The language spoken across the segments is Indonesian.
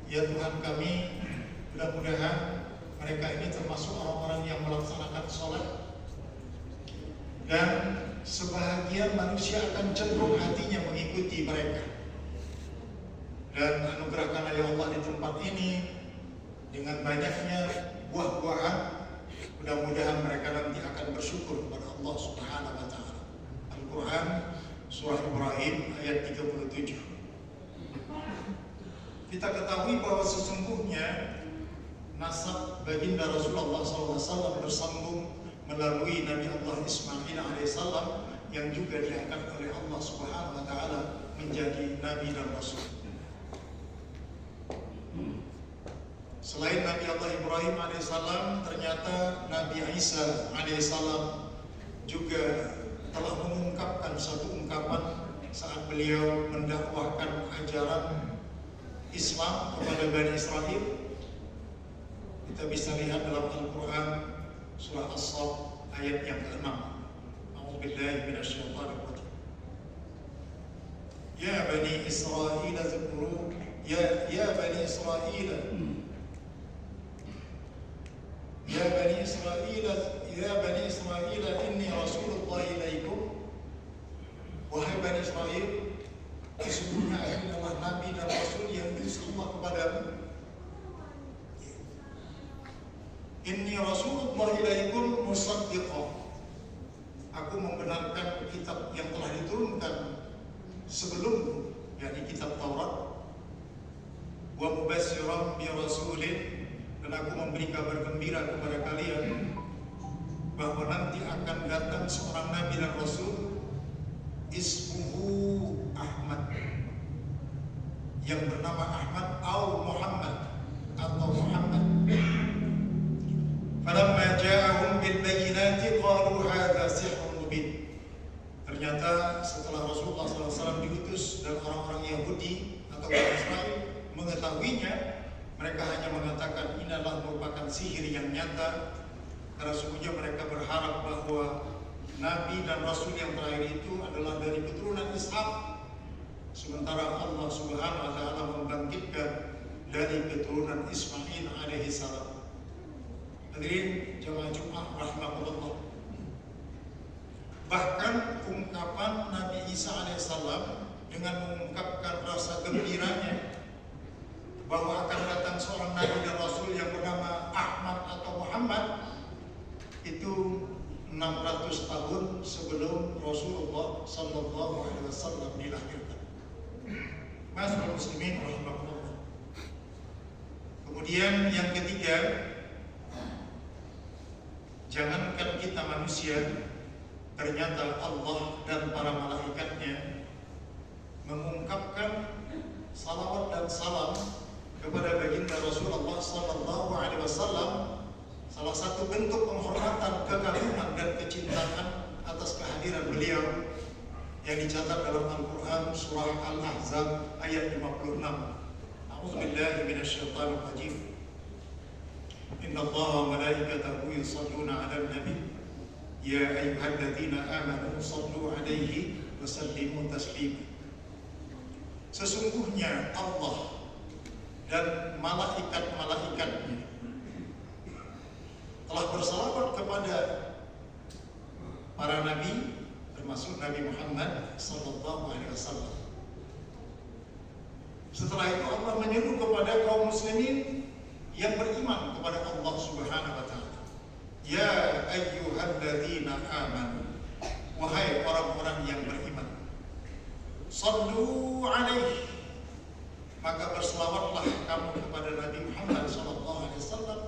Ya Tuhan kami, mudah-mudahan mereka ini termasuk orang-orang yang melaksanakan sholat, dan sebahagian manusia akan cenderung hatinya mengikuti mereka. Dan anugerahkanlah ya Allah di tempat ini dengan banyaknya buah-buahan, mudah-mudahan mereka nanti akan bersyukur kepada Allah Subhanahu wa Ta'ala. Al-Quran Surah Ibrahim ayat 37. Kita ketahui bahwa sesungguhnya nasab baginda Rasulullah SAW bersambung melalui Nabi Allah Ismail alaihissalam yang juga diangkat oleh Allah Subhanahu wa Ta'ala menjadi Nabi dan Rasul. Selain Nabi Allah Ibrahim alaihissalam, ternyata Nabi Isa alaihissalam juga telah mengungkapkan satu ungkapan saat beliau mendakwahkan ajaran Islam kepada Bani Israel. Kita bisa lihat dalam Al-Quran surah As-Saff ayat yang ke-6. A'udzubillahi minasyaitonir rajim. Ya Bani Israel zkuru ya Bani Israel Ya Bani Israel inni Rasulullah ilaikum. Wahai Bani Israel, sesungguhnya aku adalah Nabi dan Rasul yang diutus Allah kepadamu. Inni Rasulullah ilaikum musaddiqan. Aku membenarkan kitab yang telah diturunkan sebelummu, yakni kitab Taurat. Wa mubassiran bi rasulin, dan aku memberi kabar gembira kepada kalian bahwa nanti akan datang seorang Nabi dan Rasul, ismuhu Ahmad, yang bernama Ahmad atau Muhammad. Falamma ja'ahum bil bayyinati qalu hadza sihrun mubin. Ternyata setelah Rasulullah SAW diutus dan orang-orang Yahudi atau orang Israel mengetahuinya, mereka hanya mengatakan ini adalah merupakan sihir yang nyata, karena sungguhnya mereka berharap bahwa Nabi dan Rasul yang terakhir itu adalah dari keturunan Ishak, sementara Allah Subhanahu wa Ta'ala membangkitkan dari keturunan Ismail alaihi salam. Hadirin jamaah Jumat rahimakumullah. Bahkan ungkapan Nabi Isa alaihissalam dengan mengungkapkan rasa gembiranya bahwa akan datang seorang Nabi dan Rasul yang bernama Ahmad atau Muhammad, itu 600 tahun sebelum Rasulullah Sallallahu Alaihi Wasallam dilahirkan. Ma'asyiral muslimin rahimakumullah. Kemudian yang ketiga, jangankan kita manusia, ternyata Allah dan para malaikatnya mengungkapkan salawat dan salam kepada baginda Rasulullah Sallallahu Alaihi Wasallam. Salah satu bentuk penghormatan, kekaguman dan kecintaan atas kehadiran beliau yang dicatat dalam Al-Quran surah Al-Ahzab ayat 56. A'udzubillahi minasyaitonir rajim. Inna Allah wa malaikatahu yusalluna 'alan nabi ya ayyuhalladzina amanu sallu 'alaihi wa sallimu taslima. Sesungguhnya Allah dan malaikat-malaikatnya telah bersalawat kepada para nabi, termasuk Nabi Muhammad sallallahu alaihi wasallam. Setelah itu Allah menyeru kepada kaum muslimin yang beriman kepada Allah Subhanahu wa Ta'ala. Ya ayyuhalladzina amanu, wahai orang-orang yang beriman, sallu alaihi, maka berselawatlah kamu kepada Nabi Muhammad sallallahu alaihi wasallam,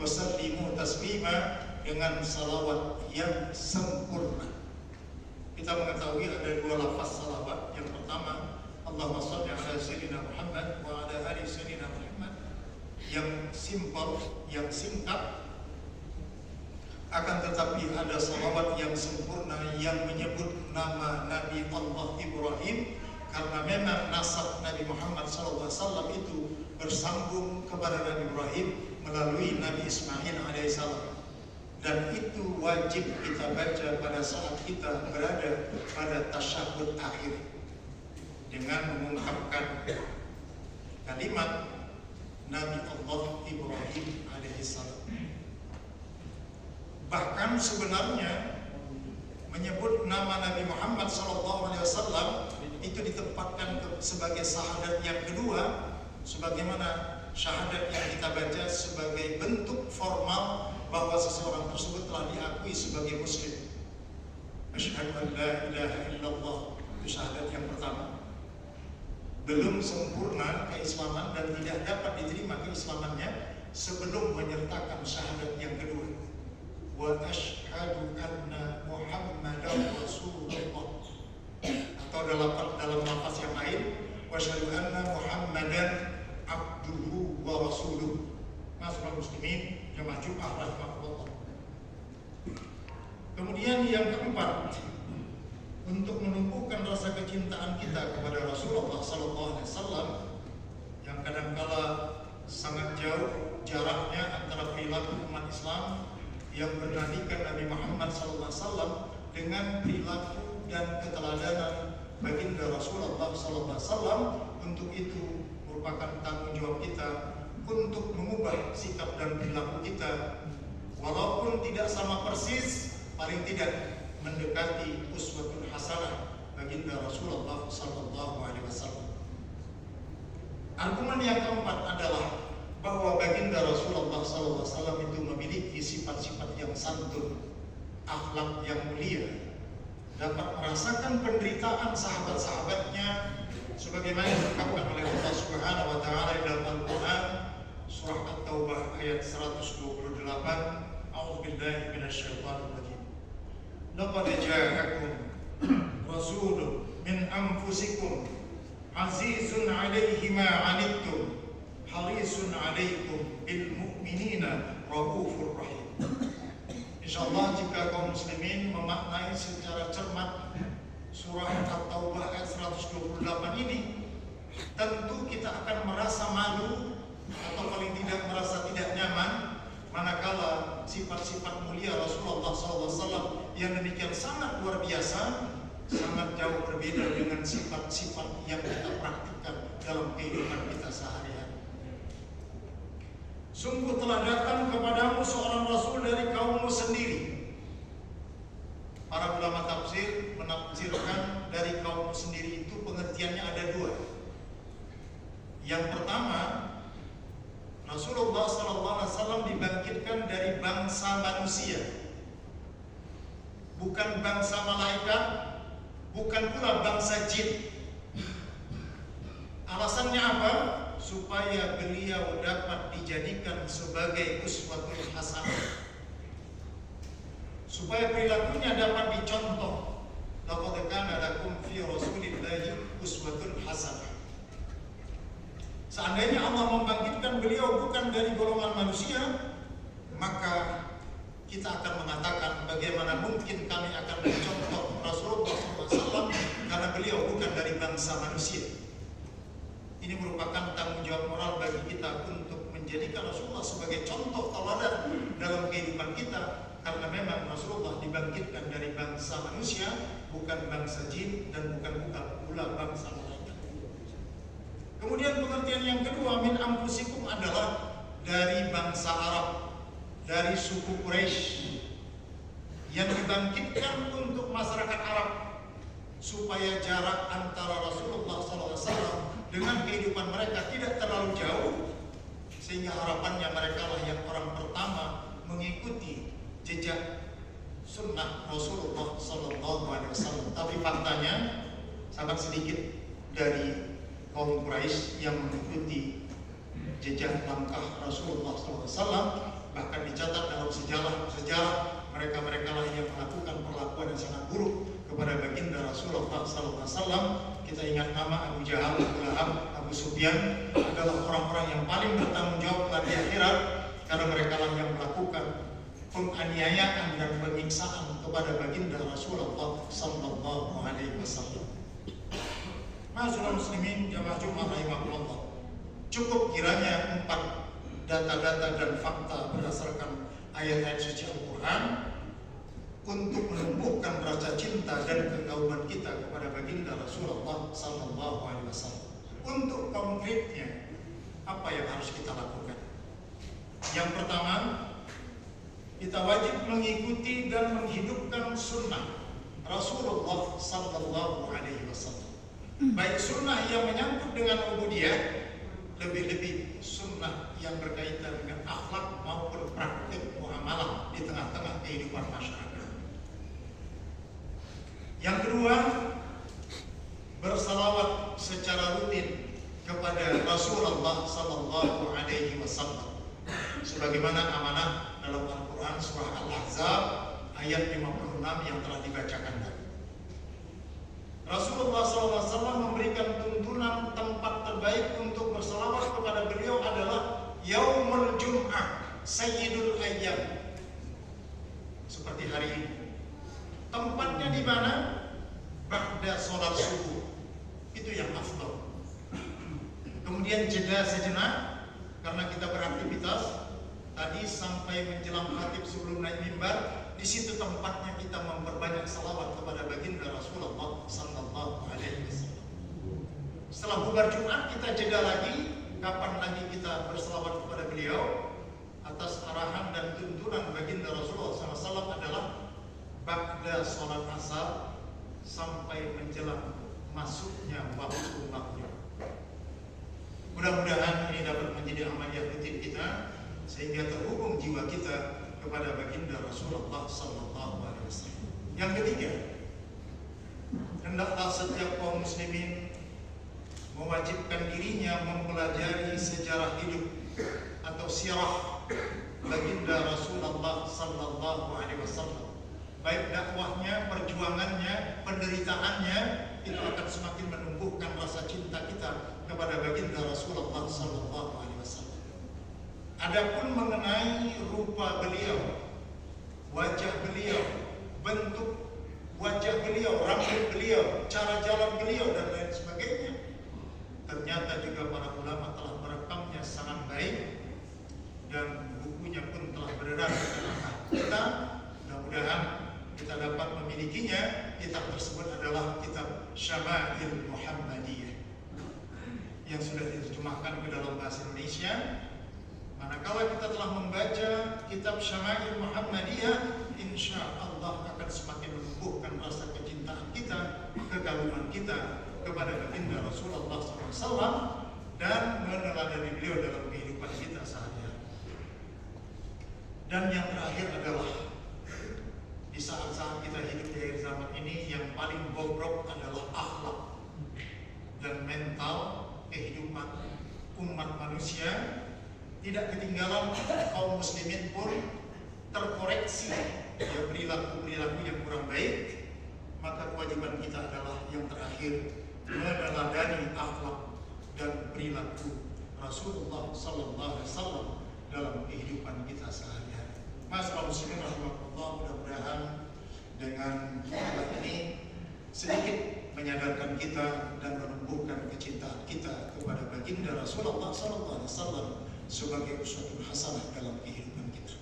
wasallimu taslima, dengan salawat yang sempurna. Kita mengetahui ada dua lafaz salawat. Yang pertama, Allahumma shalli ala sayyidina Muhammad wa ala ali sayyidina Muhammad, yang simpel, yang singkat. Akan tetapi ada salawat yang sempurna yang menyebut nama Nabi Allah Ibrahim, karena memang nasab Nabi Muhammad SAW itu bersambung kepada Nabi Ibrahim melalui Nabi Ismail alaihissalam, dan itu wajib kita baca pada saat kita berada pada tasyahud akhir dengan mengungkapkan kalimat Nabi Allah Ibrahim alaihissalam. Bahkan sebenarnya menyebut nama Nabi Muhammad SAW itu ditempatkan sebagai syahadat yang kedua, sebagaimana syahadat yang kita baca sebagai bentuk formal bahwa seseorang tersebut telah diakui sebagai muslim. Asyhadu an la ilaha illallah, itu syahadat yang pertama. Belum sempurna keislaman dan tidak dapat diterima keislamannya sebelum menyertakan syahadat yang kedua. Wa asyhadu anna Muhammadan Rasulullah, atau dalam lafaz yang lain wa asyhadu anna Muhammadan abduhu wa rasuluh. Ma'asyiral muslimin jamaah Jumat rahimahullah. Kemudian yang keempat, untuk menumbuhkan rasa kecintaan kita kepada Rasulullah SAW yang kadangkala sangat jauh jaraknya antara perilaku umat Islam yang bernadikan Nabi Muhammad SAW dengan perilaku dan keteladanan baginda Rasulullah SAW. Untuk itu merupakan tanggung jawab kita untuk mengubah sikap dan perilaku kita, walaupun tidak sama persis, paling tidak mendekati uswatul hasanah baginda Rasulullah SAW. Argumen yang keempat adalah bahwa baginda Rasulullah SAW itu memiliki sifat-sifat yang santun, akhlak yang mulia, dapat merasakan penderitaan sahabat-sahabatnya sebagaimana dikatakan oleh Allah Subhanahu wa taala dalam Al-Qur'an surah At-Taubah ayat 128. A'udzubillahi minasyaitonir rajim. Laqad ja'akum rasulun min anfusikum azizun 'alaihi ma 'anittum harisun 'alaikum bil mu'minina raufur rahim. Insyaallah jika kaum muslimin memaknai secara cermat surah At-Taubah ayat 128 ini, tentu kita akan merasa malu atau paling tidak merasa tidak nyaman manakala sifat-sifat mulia Rasulullah SAW yang demikian sangat luar biasa sangat jauh berbeda dengan sifat-sifat yang kita praktikkan dalam kehidupan kita sehari-hari. Sungguh telah datang kepadamu seorang Rasul dari kaummu sendiri. Para ulama tafsir menafsirkan dari kaummu sendiri itu pengertiannya ada dua. Yang pertama, Rasulullah SAW dibangkitkan dari bangsa manusia, bukan bangsa malaikat, bukan pula bangsa jin. Alasannya apa? Supaya beliau dapat dijadikan sebagai uswatul hasanah, supaya perilakunya dapat dicontoh. Laqad kana lakum fi rasulillahi uswatun hasanah. Seandainya Allah membangkitkan beliau bukan dari golongan manusia, maka kita akan mengatakan bagaimana mungkin kami akan mencontoh Rasulullah SAW karena beliau bukan dari bangsa manusia. Ini merupakan tanggung jawab moral bagi kita untuk menjadikan Rasulullah sebagai contoh teladan dalam kehidupan kita, karena memang Rasulullah dibangkitkan dari bangsa manusia, bukan bangsa jin dan bukan pula bangsa malaikat. Kemudian pengertian yang kedua, min anfusikum, adalah dari bangsa Arab, dari suku Quraisy yang dibangkitkan untuk masyarakat Arab supaya jarak antara Rasulullah SAW dengan kehidupan mereka tidak terlalu jauh, sehingga harapannya mereka lah yang orang pertama mengikuti jejak sunnah Rasulullah SAW. Tapi faktanya sangat sedikit dari kaum Quraisy yang mengikuti jejak langkah Rasulullah SAW. Bahkan dicatat dalam sejarah mereka-mereka lah yang melakukan perlakuan yang sangat buruk kepada baginda Rasulullah SAW. Kita ingat nama Abu Jahal, Abu Lahab, Abu Sufyan adalah orang-orang yang paling bertanggung jawab di akhirat, karena mereka lah yang melakukan penganiayaan dan penyiksaan kepada baginda Rasulullah SAW. Ma'asyiral muslimin jamaah Jumat rahimahullah. Cukup kiranya 4 data-data dan fakta berdasarkan ayat-ayat suci Al-Quran untuk menumbuhkan rasa cinta dan kekaguman kita kepada baginda Rasulullah SAW. Untuk konkretnya, Apa yang harus kita lakukan? Yang pertama, kita wajib mengikuti dan menghidupkan sunnah Rasulullah Sallallahu Alaihi Wasallam. Baik sunnah yang menyangkut dengan ubudiyah, lebih-lebih sunnah yang berkaitan dengan akhlak maupun praktik muamalah di tengah-tengah kehidupan masyarakat. Yang kedua, bersalawat secara rutin kepada Rasulullah Sallallahu Alaihi Wasallam, sebagaimana amanah dalam Al-Quran surah Al-Ahzab ayat 56 yang telah dibacakan tadi. Rasulullah SAW memberikan tuntunan tempat terbaik untuk bersalawat kepada beliau adalah Yaumul Jum'ah, Sayyidul Ayyam, seperti hari ini. Tempatnya di mana? Ba'da sholat subuh. Itu yang afdal. Kemudian jeda sejenak karena kita beraktivitas tadi sampai menjelang khatib sebelum naik mimbar. Di situ tempatnya kita memperbanyak salawat kepada baginda Rasulullah Sallallahu Alaihi Wasallam. Setelah bubar Jumat kita jeda lagi. Kapan lagi kita bersalawat kepada beliau? Atas arahan dan tuntunan baginda Rasulullah SAW adalah ba'da sholat asar sampai menjelang masuknya waktu maghrib. Mudah-mudahan ini dapat menjadi amaliyah rutin kita sehingga terhubung jiwa kita kepada baginda Rasulullah Sallallahu Alaihi Wasallam. Yang ketiga, hendaklah setiap kaum muslimin mewajibkan dirinya mempelajari sejarah hidup atau sirah baginda Rasulullah Sallallahu Alaihi Wasallam. Baik dakwahnya, perjuangannya, penderitaannya, itu akan semakin menumbuhkan rasa cinta kita kepada baginda Rasulullah Sallallahu Alaihi Wasallam. Adapun mengenai rupa beliau, wajah beliau, bentuk wajah beliau, rambut beliau, cara jalan beliau dan lain sebagainya, ternyata juga para ulama telah merekamnya sangat baik dan bukunya pun telah beredar di tengah kita. Mudah-mudahan kita dapat memilikinya. Kitab tersebut adalah kitab Syama'il Muhammadiyah yang sudah diterjemahkan ke dalam bahasa Indonesia. Manakala kita telah membaca kitab Syama'il Muhammadiyah, insya Allah akan semakin menumbuhkan rasa kecintaan kita, kekaguman kita kepada baginda Rasulullah SAW dan meneladani beliau dalam kehidupan kita sehari-hari. Dan yang terakhir adalah di saat-saat kita hidup di akhir zaman ini, yang paling bobrok adalah akhlak dan mental kehidupan umat manusia. Tidak ketinggalan kaum muslimin pun terkoreksi ya perilaku-perilaku yang kurang baik. Maka kewajiban kita adalah yang terakhir, meneladani akhlak dan perilaku Rasulullah Sallallahu Alaihi Wasallam dalam kehidupan kita sehari-hari. Masyaallah muslimin rahimahullah, mudah-mudahan dengan hal ini sedikit menyadarkan kita dan menumbuhkan kecintaan kita kepada baginda Rasulullah Sallallahu Alaihi Wasallam sebagai uswatun hasanah dalam kehidupan kita.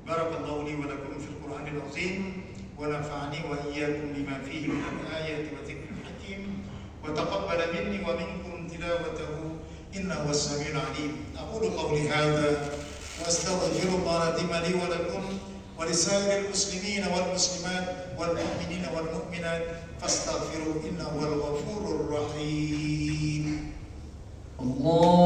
Barakallahu li wa lakum fil Qur'anil azim wa nafa'ani wa iyyakum bima fihi min al-ayati wa dhikril hakim wa taqabbala minni wa minkum tilawatahu innahu was-sami'ul 'alim. Aqulu qawli hadha wa astaghfirullah li wa lakum wa lisairil muslimina wal muslimat wal mu'minina wal mu'minat fastaghfiruhu innahu wal ghafurur rahim. Allah